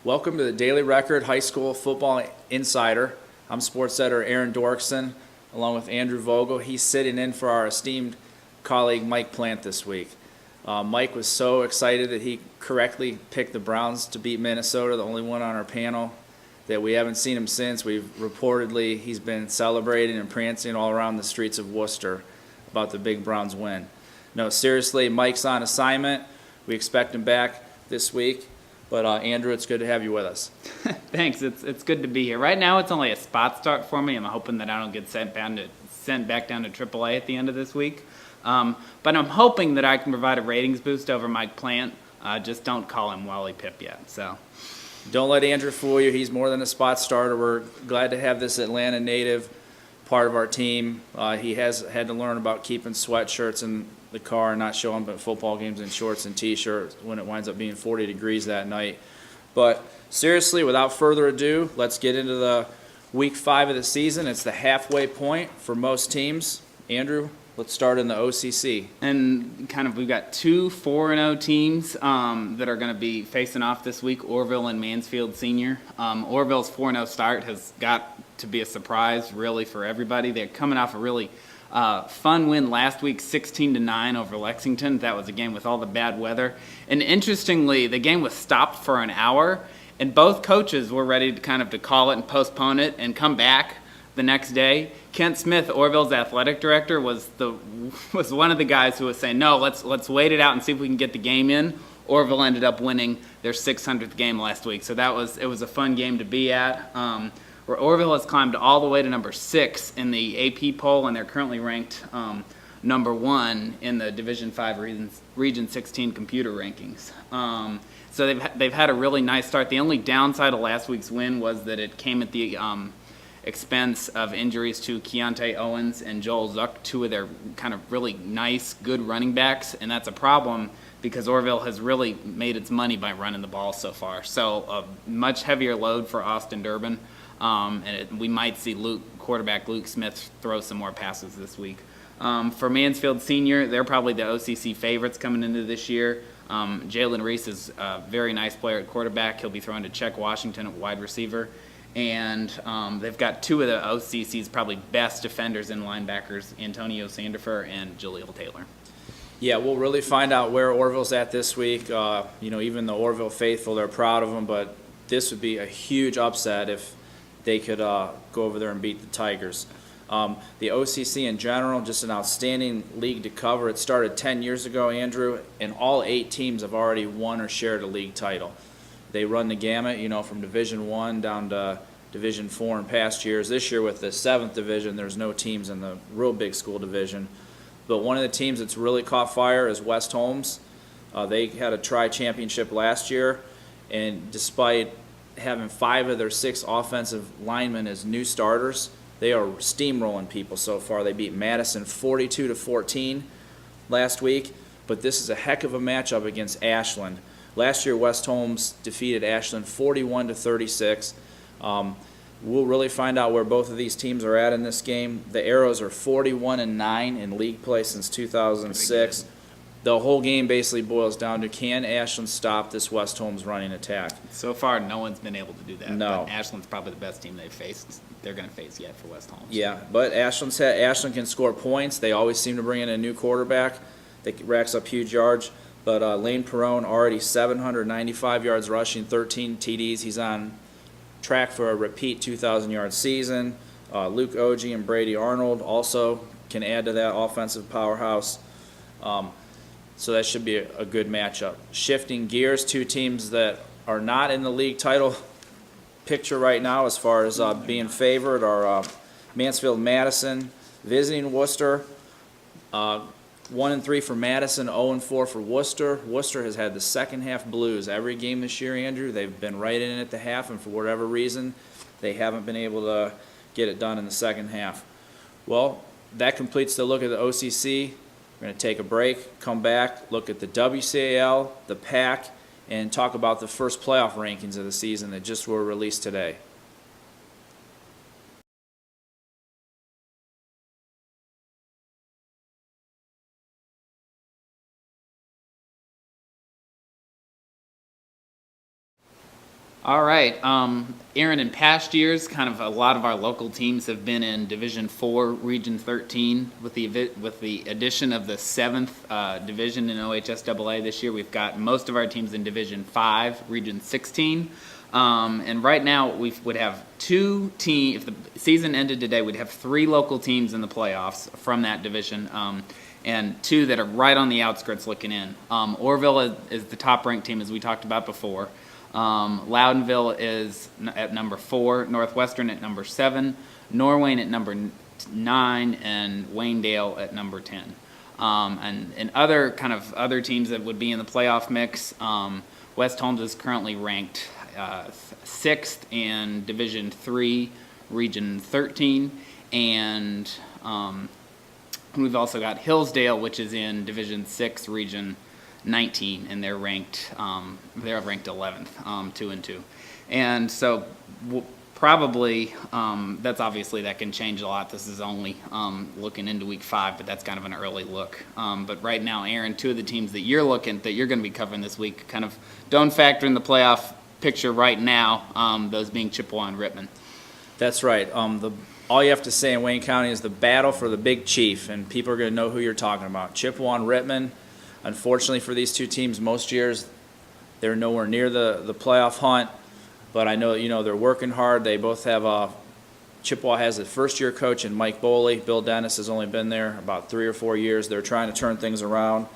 Welcome to the Daily Record High School Football Insider. I'm sports editor Aaron Dorksen, along with Andrew Vogel. He's sitting in for our esteemed colleague Mike Plant this week. Mike was so excited that he correctly picked the Browns to beat Minnesota, the only one on our panel, that we haven't seen him since. He's been celebrating and prancing all around the streets of Worcester about the big Browns win. No, seriously, Mike's on assignment. We expect him back this week. But Andrew, it's good to have you with us. Thanks. It's good to be here. Right now, it's only a spot start for me. I'm hoping that I don't get sent back down to AAA at the end of this week. But I'm hoping that I can provide a ratings boost over Mike Plant. Just don't call him Wally Pip yet. So, don't let Andrew fool you. He's more than a spot starter. We're glad to have this Atlanta native part of our team. He has had to learn about keeping sweatshirts in the car and not showing up at football games in shorts and t-shirts when it winds up being 40 degrees that night. But seriously, without further ado, let's get into the week 5 of the season. It's the halfway point for most teams. Andrew, let's start in the OCC. And we've got two 4-0 teams that are going to be facing off this week, Orville and Mansfield Senior. Orville's 4-0 start has got to be a surprise, really, for everybody. They're coming off a really fun win last week, 16-9 over Lexington. That was a game with all the bad weather. And interestingly, the game was stopped for an hour, and both coaches were ready to call it and postpone it and come back the next day. Kent Smith, Orville's athletic director, was one of the guys who was saying, no, let's wait it out and see if we can get the game in. Orville ended up winning their 600th game last week, so it was a fun game to be at. Where Orville has climbed all the way to number 6 in the AP poll, and they're currently ranked number 1 in the Division 5 Region 16 computer rankings. So they've had a really nice start. The only downside of last week's win was that it came at the expense of injuries to Keontae Owens and Joel Zuck, two of their really nice, good running backs, and that's a problem because Orville has really made its money by running the ball so far. So a much heavier load for Austin Durbin. We might see quarterback Luke Smith throw some more passes this week. For Mansfield Senior, they're probably the OCC favorites coming into this year. Jalen Reese is a very nice player at quarterback. He'll be throwing to Czech Washington at wide receiver. And they've got two of the OCC's probably best defenders and linebackers, Antonio Sandifer and Jaleel Taylor. Yeah, we'll really find out where Orville's at this week. Even the Orville faithful, they're proud of him, but this would be a huge upset if they could go over there and beat the Tigers. The OCC in general, just an outstanding league to cover. It started 10 years ago, Andrew, and all 8 teams have already won or shared a league title. They run the gamut, from Division I down to Division IV in past years. This year with the 7th division, there's no teams in the real big school division. But one of the teams that's really caught fire is West Holmes. They had a tri-championship last year, and despite having 5 of their 6 offensive linemen as new starters, they are steamrolling people so far. They beat Madison 42-14 last week, but this is a heck of a matchup against Ashland. Last year, West Holmes defeated Ashland 41-36. We'll really find out where both of these teams are at in this game. The Arrows are 41-9 in league play since 2006. The whole game basically boils down to, can Ashland stop this West Holmes running attack? So far, no one's been able to do that. No. But Ashland's probably the best team they're going to face yet for West Holmes. Yeah, but Ashland can score points. They always seem to bring in a new quarterback that racks up huge yards. But Lane Perrone already 795 yards rushing, 13 TDs. He's on track for a repeat 2,000-yard season. Luke Ogie and Brady Arnold also can add to that offensive powerhouse. So that should be a good matchup. Shifting gears, 2 teams that are not in the league title picture right now as far as being favored are Mansfield Madison visiting Worcester. 1-3 for Madison, 0-4 for Worcester. Worcester has had the second half blues every game this year, Andrew. They've been right in at the half, and for whatever reason, they haven't been able to get it done in the second half. Well, that completes the look at the OCC. We're going to take a break, come back, look at the WCAL, the PAC, and talk about the first playoff rankings of the season that just were released today. All right, Aaron, in past years, kind of a lot of our local teams have been in Division 4, Region 13. With the addition of the 7th division in OHSAA this year, we've got most of our teams in Division 5, Region 16. And right now, we would have 2 teams. If the season ended today, we'd have 3 local teams in the playoffs from that division, and 2 that are right on the outskirts looking in. Orville is the top-ranked team, as we talked about before. Loudonville is at number 4, Northwestern at number 7, Norwayne at number 9, and Waynedale at number 10. And other teams that would be in the playoff mix, West Holmes is currently ranked 6th in Division 3, Region 13, and we've also got Hillsdale, which is in Division 6, Region 19, and they're ranked 11th, 2-2, and so probably that's obviously that can change a lot. This is only looking into week 5, but that's kind of an early look. But right now, Aaron, 2 of the teams that you're going to be covering this week kind of don't factor in the playoff picture right now. Those being Chippewa and Rittman. That's right. All you have to say in Wayne County is the battle for the Big Chief, and people are going to know who you're talking about. Chippewa and Rittman. Unfortunately for these 2 teams, most years they're nowhere near the playoff hunt. But I know they're working hard. They both have Chippewa has a first-year coach in Mike Bohley. Bill Dennis has only been there about 3 or 4 years. They're trying to turn things around.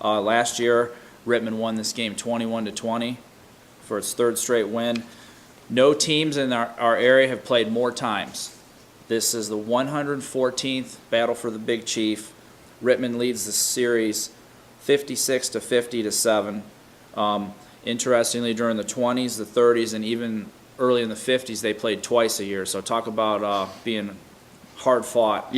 Last year, Rittman won this game 21-20 for its 3rd straight win. No teams in our area have played more times. This is the 114th battle for the Big Chief. Rittman leads the series 56-50-7. Interestingly, during the 20s, the 30s, and even early in the 50s, they played twice a year. So talk about being hard fought.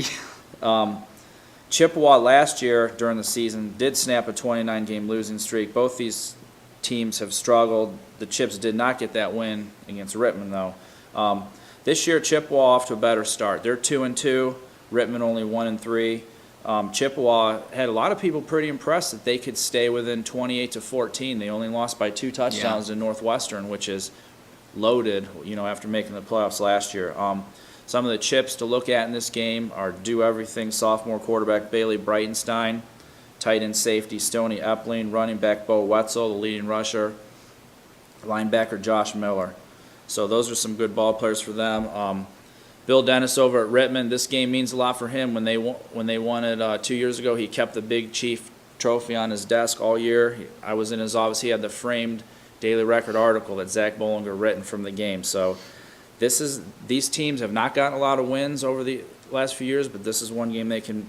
Chippewa last year during the season did snap a 29-game losing streak. Both these teams have struggled. The Chips did not get that win against Rittman, though. This year, Chippewa off to a better start. They're 2-2. Rittman only 1-3. Chippewa had a lot of people pretty impressed that they could stay within 28-14. They only lost by 2 touchdowns to Northwestern, which is loaded, after making the playoffs last year. Some of the Chips to look at in this game are do everything sophomore quarterback Bailey Breitenstein, tight end safety Stoney Epling, running back Bo Wetzel, the leading rusher, linebacker Josh Miller. So those are some good ball players for them. Bill Dennis over at Rittman, this game means a lot for him. When they won it 2 years ago, he kept the Big Chief trophy on his desk all year. I was in his office. He had the framed Daily Record article that Zach Bollinger written from the game. So these teams have not gotten a lot of wins over the last few years, but this is one game they can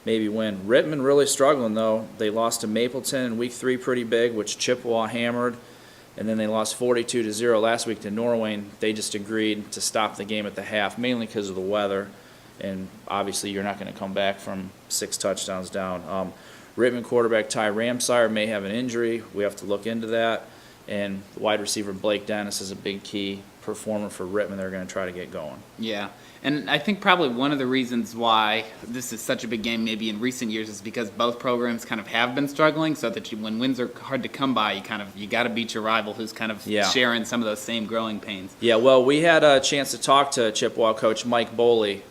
maybe win. Rittman really struggling, though. They lost to Mapleton in Week 3 pretty big, which Chippewa hammered. And then they lost 42-0 last week to Norwayne. They just agreed to stop the game at the half, mainly because of the weather. And obviously you're not going to come back from 6 touchdowns down. Rittman quarterback Ty Ramsire may have an injury. We have to look into that. And wide receiver Blake Dennis is a big key performer for Rittman. They're going to try to get going. Yeah, and I think probably one of the reasons why this is such a big game maybe in recent years is because both programs kind of have been struggling, so that when wins are hard to come by, you got to beat your rival who's kind of sharing some of those same growing pains. Yeah, well, we had a chance to talk to Chippewa coach Mike Bohley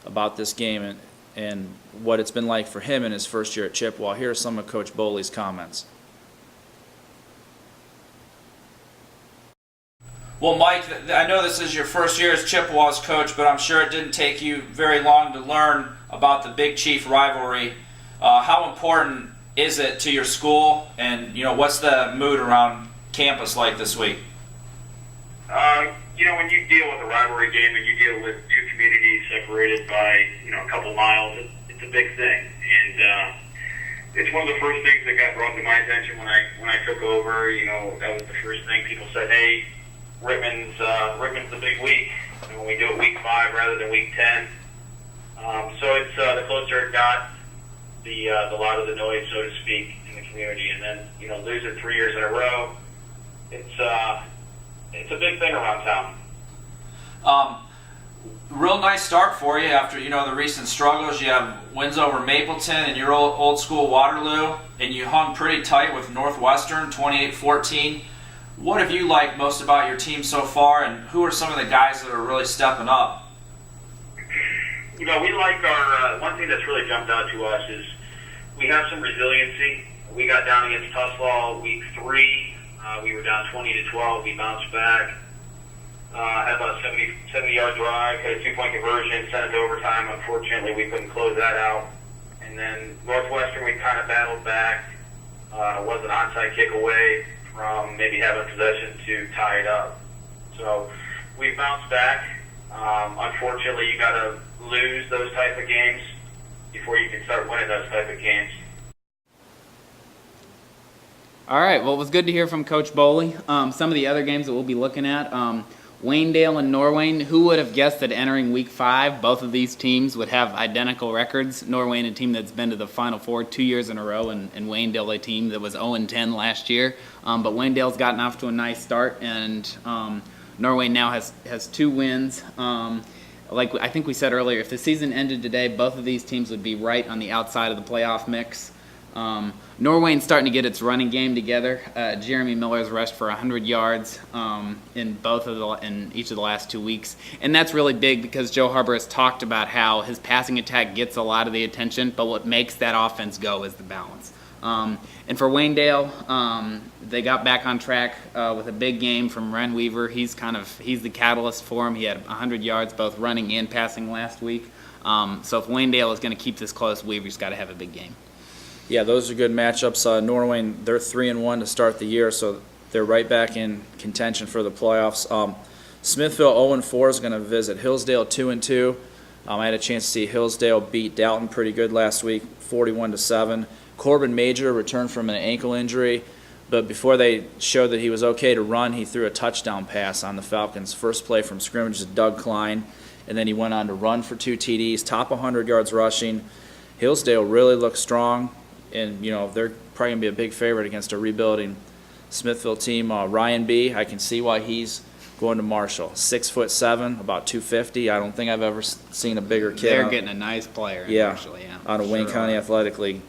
about this game and what it's been like for him in his first year at Chippewa. Here are some of Coach Bohley's comments. Well, Mike, I know this is your first year as Chippewa's coach, but I'm sure it didn't take you very long to learn about the Big Chief rivalry. How important is it to your school, and what's the mood around campus like this week? When you deal with a rivalry game and you deal with 2 communities separated by a couple miles, it's a big thing, and it's one of the first things that got brought to my attention when I took over. That was the first thing people said, hey, Rittman's the big week, and when we do it week 5 rather than week 10. So it's the closer it got, the louder the noise, so to speak, in the community. And then losing 3 years in a row, it's a big thing around town. Real nice start for you after the recent struggles. You have wins over Mapleton and your old school Waterloo, and you hung pretty tight with Northwestern 28-14. What have you liked most about your team so far, and who are some of the guys that are really stepping up? We like our one thing that's really jumped out to us is we have some resiliency. We got down against Tuslaw week 3. We were down 20-12. We bounced back. Had about a 70-yard drive, had a 2-point conversion, sent it to overtime. Unfortunately, we couldn't close that out. And then Northwestern, we kind of battled back. Was an onside kick away from maybe having possession to tie it up. So we bounced back. Unfortunately, you got to lose those type of games before you can start winning those type of games. All right, well, it was good to hear from Coach Bohley. Some of the other games that we'll be looking at, Waynedale and Norwayne. Who would have guessed that entering Week 5, both of these teams would have identical records? Norwayne, a team that's been to the Final Four 2 years in a row, and Waynedale, a team that was 0-10 last year. But Waynedale's gotten off to a nice start, and Norwayne now has 2 wins. Like I think we said earlier, if the season ended today, both of these teams would be right on the outside of the playoff mix. Norwayne's starting to get its running game together. Jeremy Miller's rushed for 100 yards in each of the last 2 weeks, and that's really big because Joe Harbour has talked about how his passing attack gets a lot of the attention, but what makes that offense go is the balance. And for Waynedale, they got back on track with a big game from Ren Weaver. He's the catalyst for him. He had 100 yards both running and passing last week. So if Waynedale is going to keep this close, Weaver's got to have a big game. Yeah, those are good matchups. Norwayne, they're 3-1 to start the year, so they're right back in contention for the playoffs. Smithville 0-4 is going to visit Hillsdale 2-2. I had a chance to see Hillsdale beat Dalton pretty good last week, 41-7. Corbin Major returned from an ankle injury, but before they showed that he was okay to run, he threw a touchdown pass on the Falcons. First play from scrimmage to Doug Klein, and then he went on to run for 2 TDs, top 100 yards rushing. Hillsdale really looks strong, and they're probably going to be a big favorite against a rebuilding Smithville team. Ryan B., I can see why he's going to Marshall. 6'7", about 250. I don't think I've ever seen a bigger kid. They're getting a nice player in Marshall, yeah. On a Wayne County Athletic League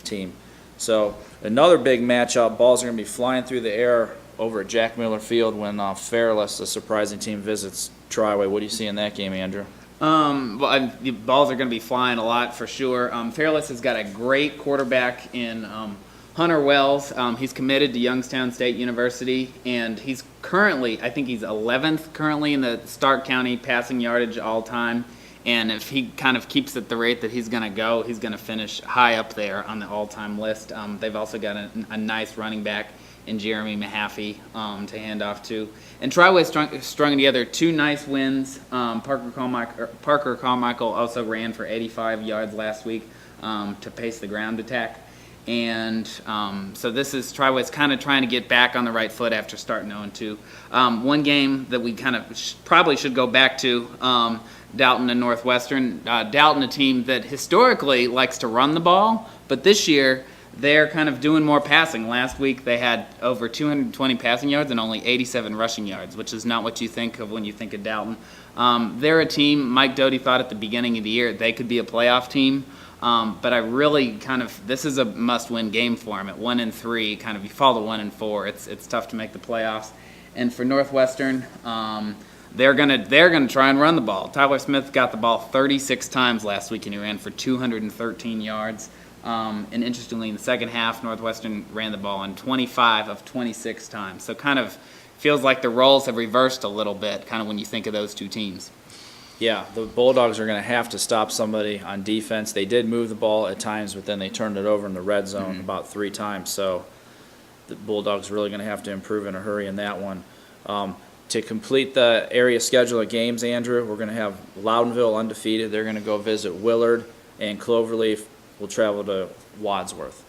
team. So another big matchup. Balls are going to be flying through the air over at Jack Miller Field when Fairless, a surprising team, visits Triway. What do you see in that game, Andrew? The balls are going to be flying a lot for sure. Fairless has got a great quarterback in Hunter Wells. He's committed to Youngstown State University, and he's currently, I think he's 11th currently in the Stark County passing yardage all time. And if he kind of keeps at the rate that he's going to go, he's going to finish high up there on the all-time list. They've also got a nice running back in Jeremy Mahaffey to hand off to. And Triway strung together 2 nice wins. Parker Carmichael also ran for 85 yards last week to pace the ground attack. And so this is Triway's kind of trying to get back on the right foot after starting 0-2. One game that we kind of probably should go back to, Dalton and Northwestern. Dalton, a team that historically likes to run the ball, but this year they're kind of doing more passing. Last week they had over 220 passing yards and only 87 rushing yards, which is not what you think of when you think of Dalton. They're a team, Mike Doty thought at the beginning of the year they could be a playoff team, but I really this is a must-win game for them. At 1-3, you fall to 1-4, it's tough to make the playoffs. And for Northwestern, they're gonna try and run the ball. Tyler Smith got the ball 36 times last week, and he ran for 213 yards. And interestingly, in the second half, Northwestern ran the ball on 25 of 26 times. So kind of feels like the roles have reversed a little bit, kind of when you think of those two teams. Yeah, the Bulldogs are going to have to stop somebody on defense. They did move the ball at times, but then they turned it over in the red zone about 3 times. So the Bulldogs are really going to have to improve in a hurry in that one. To complete the area schedule of games, Andrew, we're going to have Loudonville undefeated. They're going to go visit Willard, and Cloverleaf will travel to Wadsworth.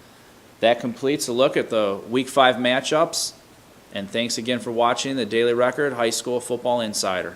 That completes a look at the Week 5 matchups. And thanks again for watching the Daily Record High School Football Insider.